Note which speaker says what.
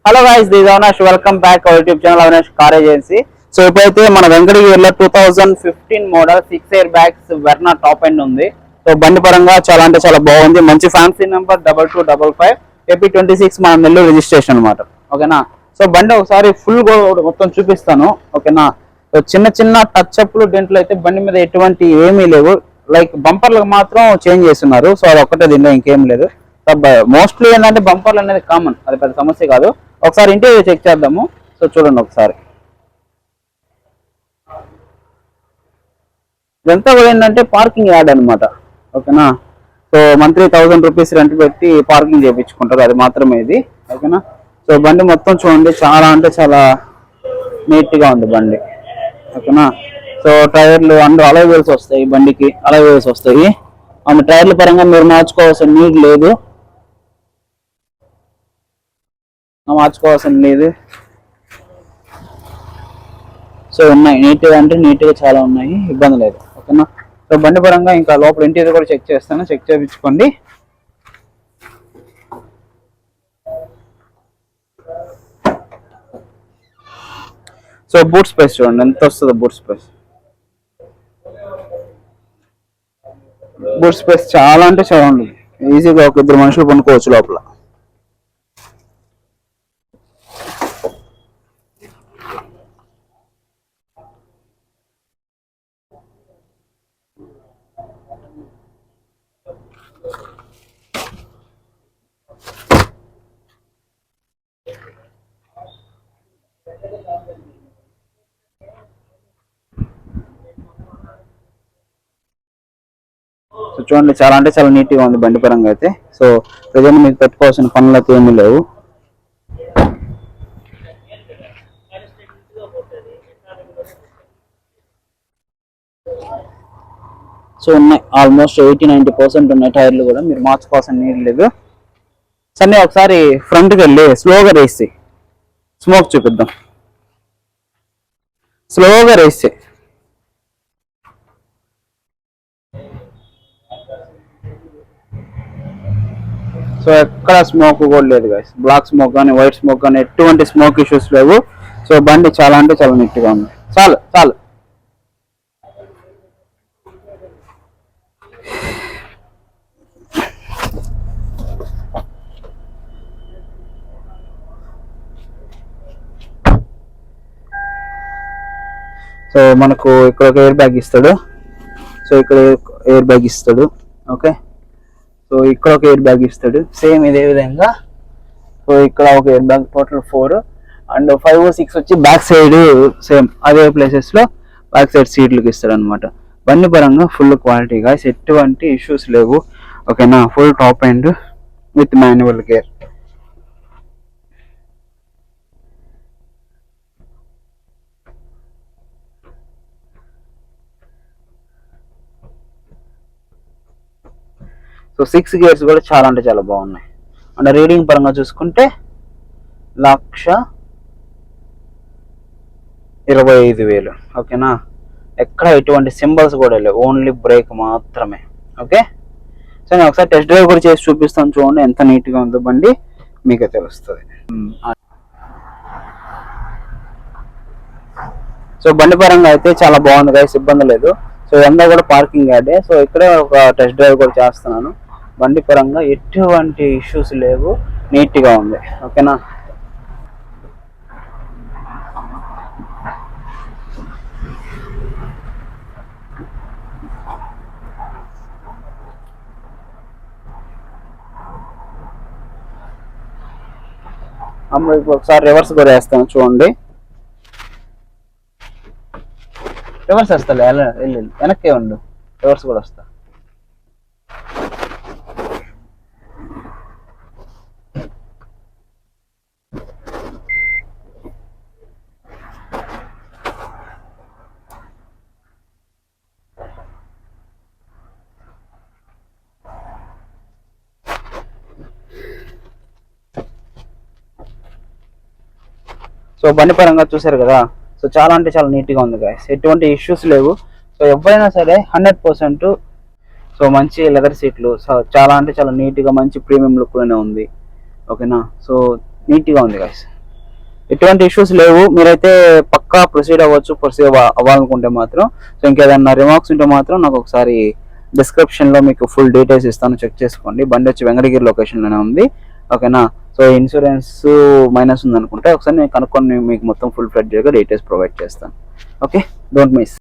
Speaker 1: Hello guys, this Avinash. Welcome back our YouTube channel Avinash car agency. So ఇప్పుడైతే మన వెంకటగిరిలో 2015 model 6 air bags Verna top end ఉంది. So బండి పరంగా చాలా అంటే చాలా బాగుంది. మంచి ఫ్యాన్సీ నెంబర్ 2255 AP26 మన నెల్లూరు రిజిస్ట్రేషన్ అనమాట. ఓకేనా. సో బండి ఒకసారి ఫుల్ మొత్తం చూపిస్తాను. ఓకేనా. సో చిన్న చిన్న టచ్ అప్లు డెంట్లు అయితే బండి మీద ఎటువంటి ఏమీ లేవు. లైక్ బంపర్లకు మాత్రం చేంజ్ చేస్తున్నారు. సో అది ఒక్కటే, దీనిలో ఇంకేం లేదు. మోస్ట్లీ ఏంటంటే బంపర్లు అనేది కామన్, అది పెద్ద సమస్య కాదు. ఒకసారి ఇంటీరియర్ చెక్ చేద్దాము. సో చూడండి ఒకసారి. ఇదంతా కూడా ఏంటంటే పార్కింగ్ యార్డ్ అనమాట. ఓకేనా. సో మంత్లీ 1000 రూపీస్ రెంట్ పెట్టి పార్కింగ్ చేయించుకుంటారు, అది మాత్రమే ఇది. ఓకేనా. సో బండి మొత్తం చూడండి, చాలా అంటే చాలా నీట్గా ఉంది బండి. ఓకేనా. సో టైర్లు అండ్ అలై వీల్స్ వస్తాయి, బండికి అలై వీల్స్ వస్తాయి. అండ్ టైర్ల పరంగా మీరు మార్చుకోవాల్సిన నీడ్ లేదు, సో ఉన్నాయి నీట్గా, అంటే నీట్గా చాలా ఉన్నాయి, ఇబ్బంది లేదు. ఓకేనా. సో బండి పరంగా ఇంకా లోపల ఇంటీరియర్ కూడా చెక్ చేస్తాను, చెక్ చేయించుకోండి. సో బూట్ స్పేస్ చూడండి ఎంత వస్తుందో. బూట్ స్పేస్ చాలా అంటే చాలా ఉంది. ఈజీగా ఒక 2 మనుషులు కొనుక్కోవచ్చు లోపల. సో చూడండి, చాలా అంటే చాలా నీట్గా ఉంది బండి పరంగా అయితే. సో ప్రజెంట్ మీకు పెట్టుకోవాల్సిన పనులు అయితే ఏమీ లేవు. సో ఉన్నాయి ఆల్మోస్ట్ 80-90% ఉన్నాయి టైర్లు కూడా, మీరు మార్చుకోవాల్సిన నీడ్ లేదు. సరే ఒకసారి ఫ్రంట్కి వెళ్ళి స్లోగా రేసి స్మోక్ చూపిద్దాం. స్లోగా రేసి సో ఎక్కడ స్మోక్ కూడా లేదు గైస్. బ్లాక్ స్మోక్ కానీ వైట్ స్మోక్ కానీ ఎటువంటి స్మోక్ ఇష్యూస్ లేవు. సో బండి చాలా అంటే చాలా నీట్గా ఉంది. చాలు. సో మనకు ఇక్కడ ఒక ఎయిర్ బ్యాగ్ ఇస్తాడు. సో ఇక్కడ ఎయిర్ బ్యాగ్ ఇస్తాడు. ఓకే. సో ఇక్కడ ఒక ఎయిర్ బ్యాగ్ ఇస్తాడు సేమ్ ఇదే విధంగా. సో ఇక్కడ ఒక air bag, total 4 and 5 or 6 వచ్చి బ్యాక్ సైడ్ సేమ్ అదే ప్లేసెస్ లో బ్యాక్ సైడ్ సీట్లకు ఇస్తాడు అనమాట. బండి పరంగా ఫుల్ క్వాలిటీగా, ఎటువంటి ఇష్యూస్ లేవు. ఓకేనా. Full top end with manual gear. So 6 gears కూడా చాలా అంటే చాలా బాగున్నాయి. అండ్ రీడింగ్ పరంగా చూసుకుంటే 1,25,000. ఓకేనా. ఎక్కడ ఎటువంటి సింబల్స్ కూడా లేవు, ఓన్లీ బ్రేక్ మాత్రమే. ఓకే. సో నేను ఒకసారి టెస్ట్ డ్రైవ్ కూడా చేసి చూపిస్తాను, చూడండి ఎంత నీట్గా ఉందో బండి, మీకే తెలుస్తుంది. సో బండి పరంగా అయితే చాలా బాగుంది గైస్, ఇబ్బంది లేదు. సో ఇదంతా కూడా పార్కింగ్ యార్డే. సో ఇక్కడే ఒక టెస్ట్ డ్రైవ్ కూడా చేస్తున్నాను. బండి పరంగా ఎటువంటి ఇష్యూస్ లేవు, నీట్గా ఉంది. ఓకేనా. ఒకసారి రివర్స్ కూడా వేస్తాను చూడండి. రివర్స్ వస్తా, వెనక్కే ఉండు, రివర్స్ కూడా వస్తా. సో బండి పరంగా చూసారు కదా. సో చాలా అంటే చాలా నీట్గా ఉంది గైస్, ఎటువంటి ఇష్యూస్ లేవు. సో ఎవరైనా సరే 100%. సో మంచి లెదర్ సీట్లు, సో చాలా అంటే చాలా నీట్గా మంచి ప్రీమియం లుక్లోనే ఉంది. ఓకేనా. సో నీట్గా ఉంది గైస్. ఎటువంటి ఇష్యూస్ లేవు. మీరైతే పక్కా ప్రొసీడ్ అవ్వాలనుకుంటే మాత్రం, సో ఇంకేదన్నా రిమార్క్స్ ఉంటే మాత్రం నాకు ఒకసారి డిస్క్రిప్షన్ లో మీకు ఫుల్ డీటెయిల్స్ ఇస్తాను, చెక్ చేసుకోండి. బండి వచ్చి వెంకటగిరి లొకేషన్ లోనే ఉంది, ఓకేనా. సో ఇన్సూరెన్స్ మైనస్ ఉంది అనుకుంటే ఒకసారి నేను కనుక్కొని మీకు మొత్తం ఫుల్ ఫ్లెడ్జ్డ్ గా డీటెయిల్స్ ప్రొవైడ్ చేస్తాను. Okay, don't miss.